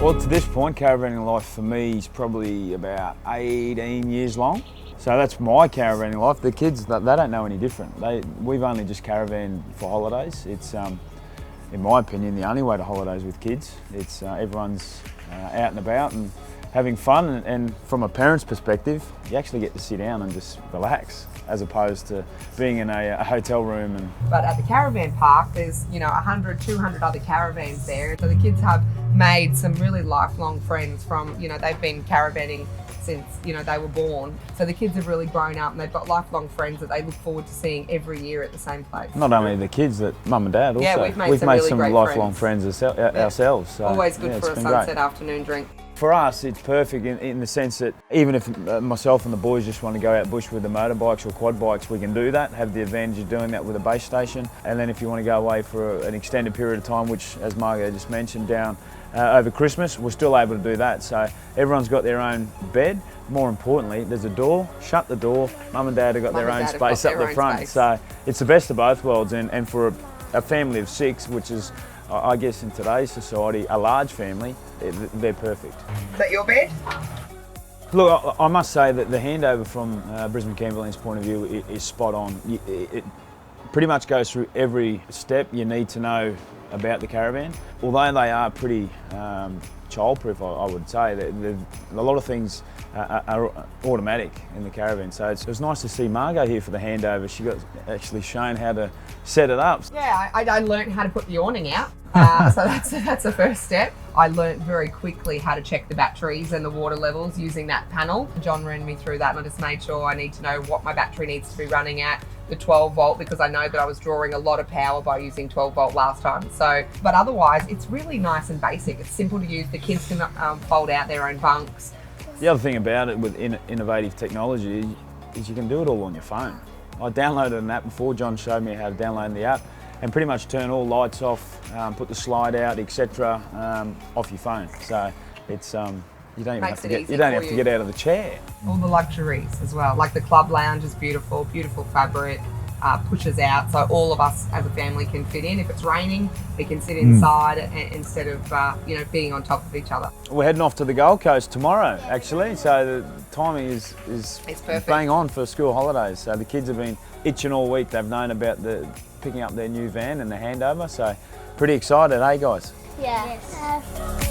Well, to this point, caravanning life for me is probably about 18 years long. So that's my caravanning life. The kids, they don't know any different. We've only just caravaned for holidays. It's, in my opinion, the only way to holidays with kids. It's everyone's out and about and having fun, and from a parent's perspective, you actually get to sit down and just relax, as opposed to being in a hotel room. But at the caravan park, there's 100, 200 other caravans there. So the kids have made some really lifelong friends from, they've been caravanning since, they were born. So the kids have really grown up and they've got lifelong friends that they look forward to seeing every year at the same place. Not only the kids, that mum and dad also. Yeah, we've made some really great lifelong friends ourselves. So, always good for a sunset afternoon drink. For us, it's perfect in the sense that even if myself and the boys just want to go out bush with the motorbikes or quad bikes, we can do that, have the advantage of doing that with a base station. And then if you want to go away for an extended period of time, which, as Margot just mentioned, down over Christmas, we're still able to do that. So everyone's got their own bed. More importantly, there's a door, shut the door, mum and dad have got their own space up the front. So it's the best of both worlds, and for a family of 6, which is, I guess in today's society, a large family, they're perfect. Is that your bed? Look, I must say that the handover from Brisbane Camperland's point of view is spot on. It pretty much goes through every step you need to know about the caravan. Although they are pretty childproof, I would say, a lot of things are automatic in the caravan. So it was nice to see Margot here for the handover. She got actually shown how to set it up. Yeah, I learned how to put the awning out. So that's the first step. I learnt very quickly how to check the batteries and the water levels using that panel. John ran me through that and I just made sure I need to know what my battery needs to be running at, the 12 volt, because I know that I was drawing a lot of power by using 12 volt last time. So, but otherwise it's really nice and basic. It's simple to use. The kids can fold out their own bunks. The other thing about it with innovative technology is you can do it all on your phone. I downloaded an app before. John showed me how to download the app and pretty much turn all lights off, put the slide out, etc., off your phone. So it's you don't even have to get out of the chair. All the luxuries as well, like the club lounge is beautiful, beautiful fabric, pushes out, so all of us as a family can fit in. If it's raining, we can sit inside instead of being on top of each other. We're heading off to the Gold Coast tomorrow, actually. So the timing is bang on for school holidays. So the kids have been itching all week. They've known about picking up their new van and the handover. So pretty excited, eh, guys? Yeah. Yes.